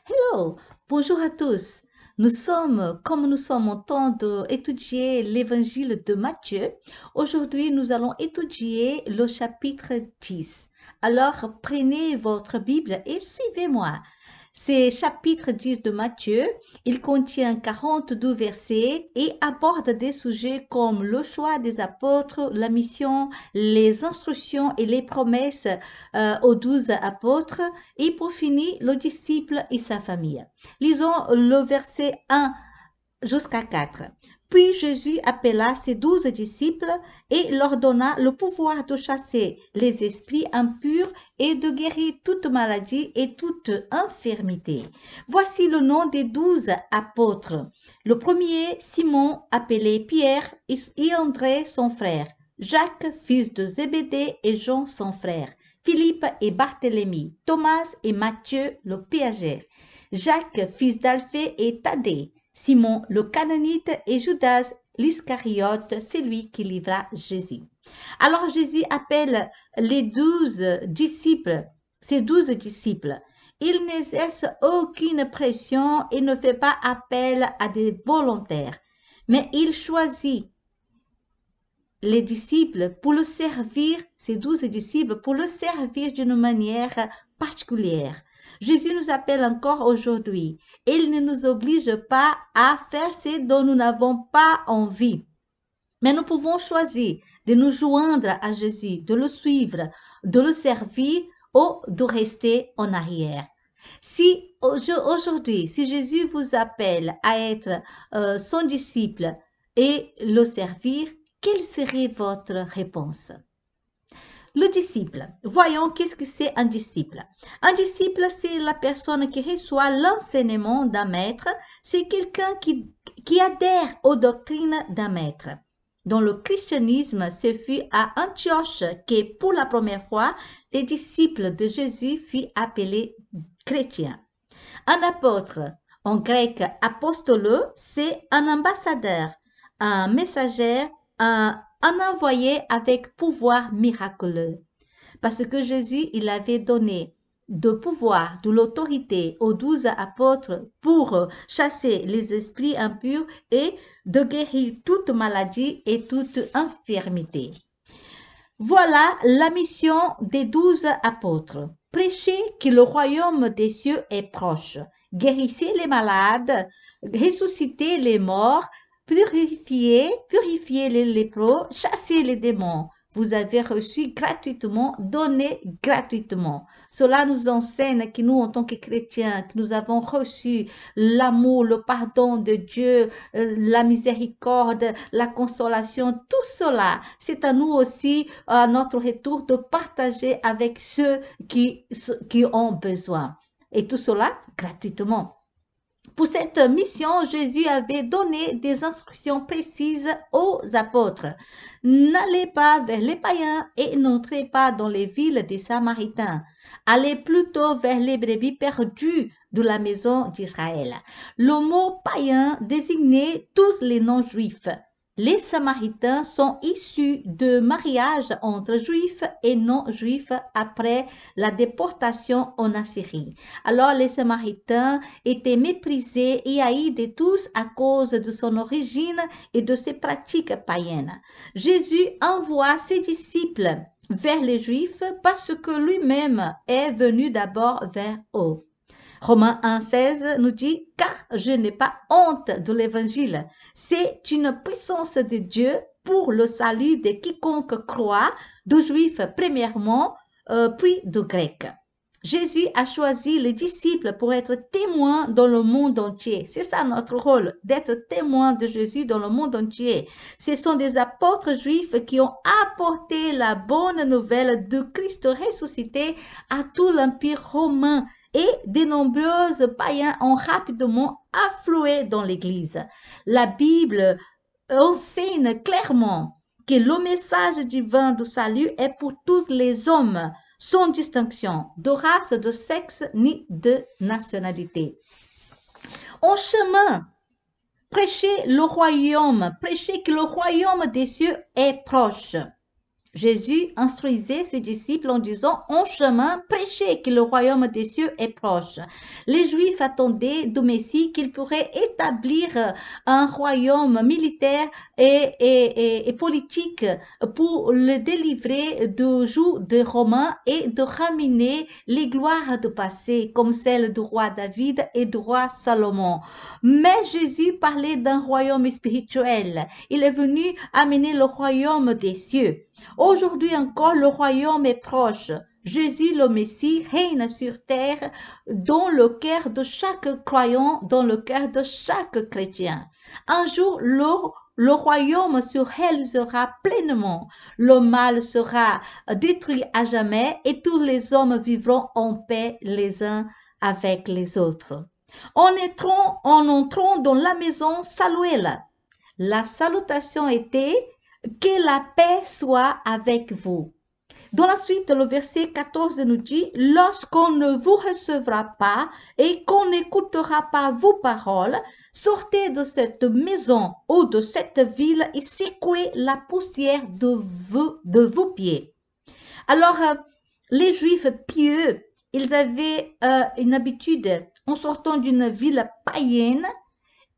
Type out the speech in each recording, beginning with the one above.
Hello, bonjour à tous. Comme nous sommes en train d'étudier l'évangile de Matthieu, aujourd'hui nous allons étudier le chapitre 10. Alors prenez votre Bible et suivez-moi. C'est chapitre 10 de Matthieu. Il contient 42 versets et aborde des sujets comme le choix des apôtres, la mission, les instructions et les promesses aux 12 apôtres et pour finir, le disciple et sa famille. Lisons le verset 1 jusqu'à 4. Puis Jésus appela ses 12 disciples et leur donna le pouvoir de chasser les esprits impurs et de guérir toute maladie et toute infirmité. Voici le nom des 12 apôtres. Le premier, Simon, appelé Pierre, et André, son frère. Jacques, fils de Zébédée, et Jean, son frère. Philippe et Barthélemy. Thomas et Matthieu, le péagère. Jacques, fils d'Alphée, et Thaddée. Simon le Cananite et Judas l'Iscariote, celui qui livra Jésus. Alors Jésus appelle les 12 disciples, ses 12 disciples. Il n'exerce aucune pression et ne fait pas appel à des volontaires, mais il choisit les disciples pour le servir, ces 12 disciples, pour le servir d'une manière particulière. Jésus nous appelle encore aujourd'hui. Il ne nous oblige pas à faire ce dont nous n'avons pas envie. Mais nous pouvons choisir de nous joindre à Jésus, de le suivre, de le servir ou de rester en arrière. Si aujourd'hui, si Jésus vous appelle à être son disciple et le servir, quelle serait votre réponse? Le disciple. Voyons qu'est-ce que c'est un disciple. Un disciple, c'est la personne qui reçoit l'enseignement d'un maître. C'est quelqu'un qui adhère aux doctrines d'un maître. Dans le christianisme, ce fut à Antioche que pour la première fois, les disciples de Jésus furent appelés chrétiens. Un apôtre, en grec apostolo, c'est un ambassadeur, un messager, un envoyé avec pouvoir miraculeux. Parce que Jésus, il avait donné de pouvoir, de l'autorité aux 12 apôtres pour chasser les esprits impurs et de guérir toute maladie et toute infirmité. Voilà la mission des 12 apôtres. Prêchez que le royaume des cieux est proche. Guérissez les malades, ressuscitez les morts, purifiez les lépreux, chassez les démons. Vous avez reçu gratuitement, donné gratuitement. Cela nous enseigne que nous, en tant que chrétiens, que nous avons reçu l'amour, le pardon de Dieu, la miséricorde, la consolation, tout cela, c'est à nous aussi, à notre retour, de partager avec ceux qui ont besoin. Et tout cela gratuitement. Pour cette mission, Jésus avait donné des instructions précises aux apôtres. N'allez pas vers les païens et n'entrez pas dans les villes des Samaritains. Allez plutôt vers les brebis perdues de la maison d'Israël. Le mot païen désignait tous les non-juifs. Les Samaritains sont issus de mariages entre juifs et non-juifs après la déportation en Assyrie. Alors les Samaritains étaient méprisés et haïs de tous à cause de son origine et de ses pratiques païennes. Jésus envoie ses disciples vers les Juifs parce que lui-même est venu d'abord vers eux. Romains 1,16 nous dit « Car je n'ai pas honte de l'Évangile. C'est une puissance de Dieu pour le salut de quiconque croit, de Juifs premièrement, puis de Grecs. » Jésus a choisi les disciples pour être témoins dans le monde entier. C'est ça notre rôle, d'être témoins de Jésus dans le monde entier. Ce sont des apôtres juifs qui ont apporté la bonne nouvelle de Christ ressuscité à tout l'Empire romain et de nombreux païens ont rapidement afflué dans l'Église. La Bible enseigne clairement que le message divin du salut est pour tous les hommes, sans distinction de race, de sexe ni de nationalité. En chemin, prêchez le royaume, prêchez que le royaume des cieux est proche. Jésus instruisait ses disciples en disant « En chemin, prêchez que le royaume des cieux est proche ». Les Juifs attendaient du Messie qu'il pourrait établir un royaume militaire et politique pour le délivrer du joug des Romains et de ramener les gloires du passé comme celle du roi David et du roi Salomon. Mais Jésus parlait d'un royaume spirituel. Il est venu amener le royaume des cieux. Aujourd'hui encore, le royaume est proche. Jésus, le Messie, règne sur terre dans le cœur de chaque croyant, dans le cœur de chaque chrétien. Un jour, le royaume se réalisera pleinement. Le mal sera détruit à jamais et tous les hommes vivront en paix les uns avec les autres. En entrant dans la maison, saluez-la. La salutation était « Que la paix soit avec vous ». Dans la suite, le verset 14 nous dit « Lorsqu'on ne vous recevra pas et qu'on n'écoutera pas vos paroles, sortez de cette maison ou de cette ville et secouez la poussière de vos pieds. » Alors, les Juifs pieux, ils avaient une habitude, en sortant d'une ville païenne,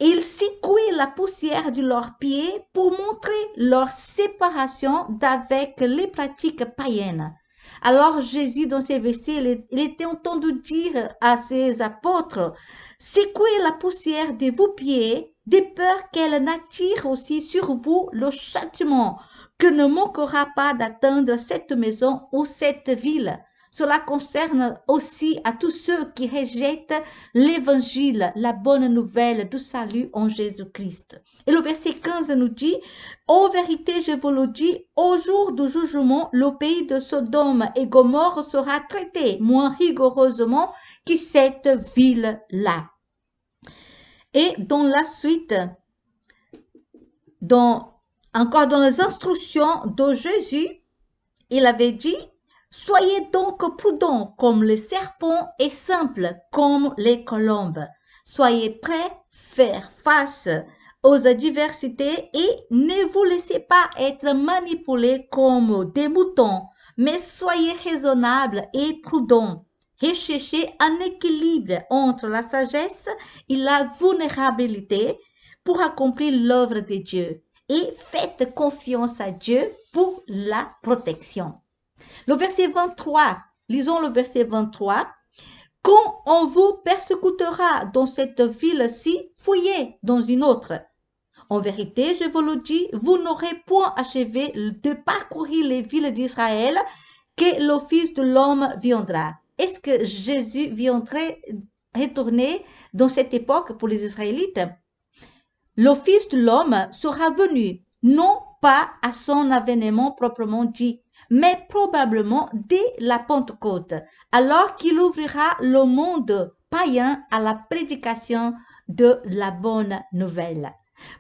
ils secouaient la poussière de leurs pieds pour montrer leur séparation d'avec les pratiques païennes. Alors Jésus, dans ces versets, il était entendu dire à ses apôtres, « Secouez la poussière de vos pieds, de peur qu'elle n'attire aussi sur vous le châtiment, que ne manquera pas d'atteindre cette maison ou cette ville. » Cela concerne aussi à tous ceux qui rejettent l'évangile, la bonne nouvelle du salut en Jésus-Christ. Et le verset 15 nous dit, « En vérité, je vous le dis, au jour du jugement, le pays de Sodome et Gomorrhe sera traité moins rigoureusement que cette ville-là. » Et dans la suite, encore dans les instructions de Jésus, il avait dit, soyez donc prudents comme les serpents et simples comme les colombes. Soyez prêts à faire face aux adversités et ne vous laissez pas être manipulés comme des moutons, mais soyez raisonnables et prudents. Recherchez un équilibre entre la sagesse et la vulnérabilité pour accomplir l'œuvre de Dieu et faites confiance à Dieu pour la protection. Le verset 23, lisons le verset 23. « Quand on vous persécutera dans cette ville-ci, fouillez dans une autre. En vérité, je vous le dis, vous n'aurez point achevé de parcourir les villes d'Israël que le Fils de l'homme viendra. » Est-ce que Jésus viendrait retourner dans cette époque pour les Israélites? Le Fils de l'homme sera venu, non pas à son avènement proprement dit, mais probablement dès la Pentecôte, alors qu'il ouvrira le monde païen à la prédication de la bonne nouvelle.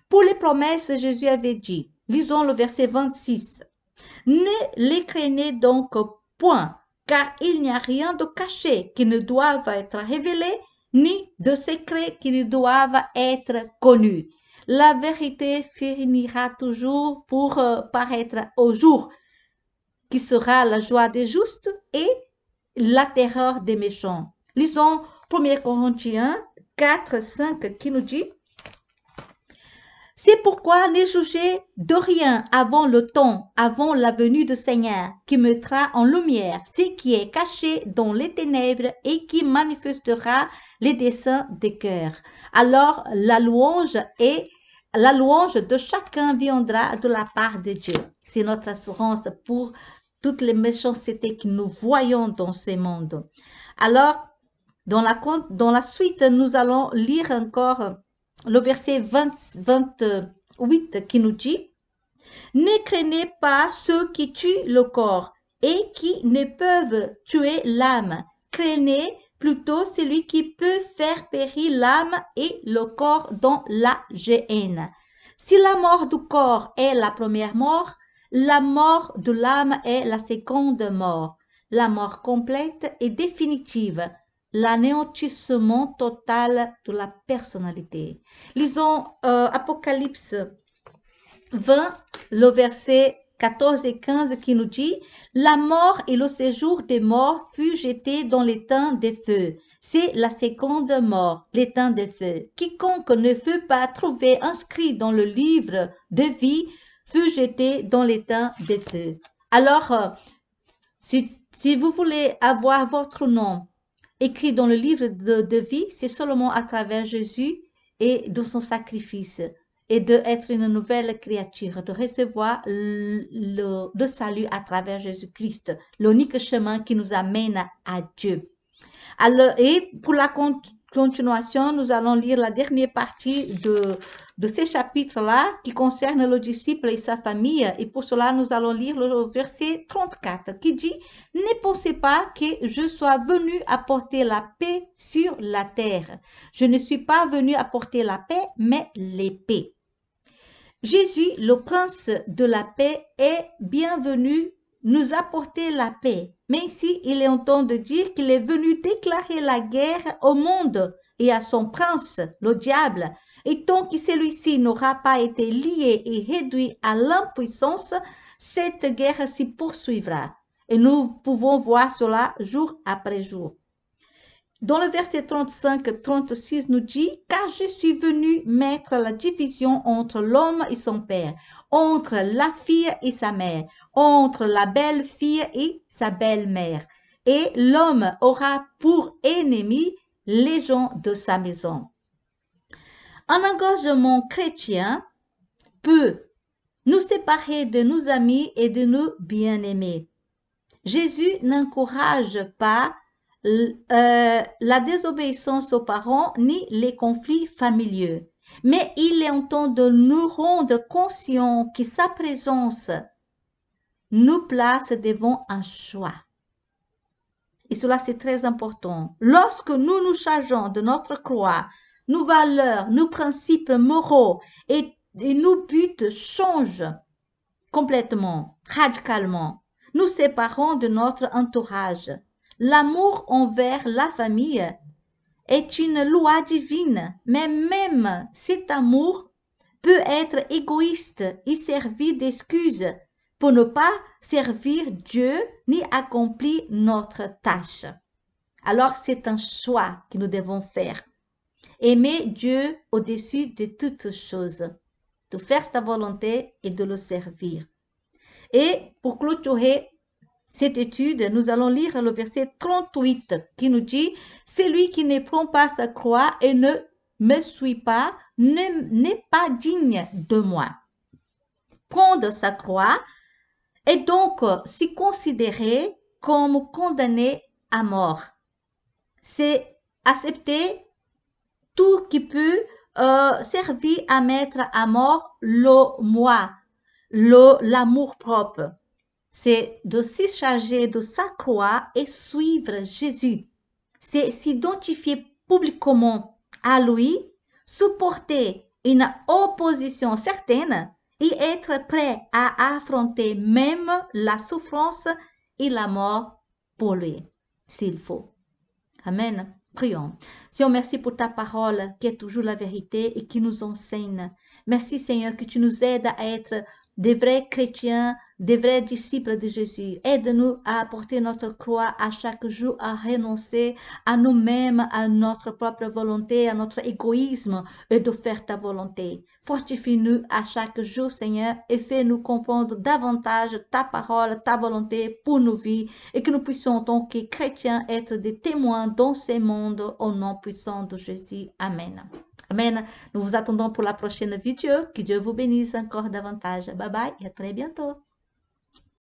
Pour les promesses, Jésus avait dit, lisons le verset 26, « Ne les craignez donc point, car il n'y a rien de caché qui ne doive être révélé, ni de secret qui ne doivent être connus. La vérité finira toujours pour paraître au jour, qui sera la joie des justes et la terreur des méchants. » Lisons 1 Corinthiens 4, 5 qui nous dit « C'est pourquoi ne jugez de rien avant le temps, avant la venue du Seigneur, qui mettra en lumière ce qui est caché dans les ténèbres et qui manifestera les desseins des cœurs. Alors la louange de chacun viendra de la part de Dieu. » C'est notre assurance pour toutes les méchancetés que nous voyons dans ce monde. Alors, dans la suite, nous allons lire encore le verset 28 qui nous dit « Ne craignez pas ceux qui tuent le corps et qui ne peuvent tuer l'âme. Craignez plutôt celui qui peut faire périr l'âme et le corps dans la géhenne. Si la mort du corps est la première mort, la mort de l'âme est la seconde mort, la mort complète et définitive, l'anéantissement total de la personnalité. » Lisons Apocalypse 20, le verset 14 et 15 qui nous dit « La mort et le séjour des morts fut jeté dans l'étang des feux. C'est la seconde mort, l'étang des feux. Quiconque ne fut pas trouvé inscrit dans le livre de vie fut jeté dans l'étang des feux. » Alors, si vous voulez avoir votre nom écrit dans le livre de vie, c'est seulement à travers Jésus et de son sacrifice et d'être une nouvelle créature, de recevoir le salut à travers Jésus-Christ, l'unique chemin qui nous amène à Dieu. Alors, et pour la continuation, nous allons lire la dernière partie de ces chapitres-là qui concernent le disciple et sa famille. Et pour cela, nous allons lire le verset 34 qui dit « Ne pensez pas que je sois venu apporter la paix sur la terre. Je ne suis pas venu apporter la paix, mais l'épée. » Jésus, le prince de la paix, est bienvenu nous apporter la paix. Mais ici, il est en train de dire qu'il est venu déclarer la guerre au monde et à son prince, le diable. Et tant que celui-ci n'aura pas été lié et réduit à l'impuissance, cette guerre s'y poursuivra. Et nous pouvons voir cela jour après jour. Dans le verset 35-36 nous dit « Car je suis venu mettre la division entre l'homme et son père, entre la fille et sa mère, entre la belle-fille et sa belle-mère. Et l'homme aura pour ennemi les gens de sa maison. » Un engagement chrétien peut nous séparer de nos amis et de nos bien-aimés. Jésus n'encourage pas la désobéissance aux parents ni les conflits familiaux. Mais il est en train de nous rendre conscients que sa présence nous place devant un choix. Et cela, c'est très important. Lorsque nous nous chargeons de notre croix, nos valeurs, nos principes moraux et nos buts changent complètement, radicalement. Nous séparons de notre entourage. L'amour envers la famille est une loi divine, mais même cet amour peut être égoïste et servir d'excuse pour ne pas servir Dieu ni accomplir notre tâche. Alors c'est un choix que nous devons faire. Aimer Dieu au-dessus de toutes choses, de faire sa volonté et de le servir. Et pour clôturer cette étude, nous allons lire le verset 38 qui nous dit « Celui qui ne prend pas sa croix et ne me suit pas n'est pas digne de moi. » Prendre sa croix est donc s'y considérer comme condamné à mort. C'est accepter tout qui peut servir à mettre à mort le moi, l'amour-propre. C'est de s'y charger de sa croix et suivre Jésus. C'est s'identifier publiquement à lui, supporter une opposition certaine et être prêt à affronter même la souffrance et la mort pour lui, s'il faut. Amen. Prions. Seigneur, merci pour ta parole qui est toujours la vérité et qui nous enseigne. Merci Seigneur que tu nous aides à être des vrais chrétiens, des vrais disciples de Jésus. Aide-nous à apporter notre croix à chaque jour, à renoncer à nous-mêmes, à notre propre volonté, à notre égoïsme et de faire ta volonté. Fortifie-nous à chaque jour, Seigneur, et fais-nous comprendre davantage ta parole, ta volonté pour nos vies et que nous puissions, en tant que chrétiens, être des témoins dans ce monde au nom puissant de Jésus. Amen. Amen. Nous vous attendons pour la prochaine vidéo. Que Dieu vous bénisse encore davantage. Bye bye et à très bientôt.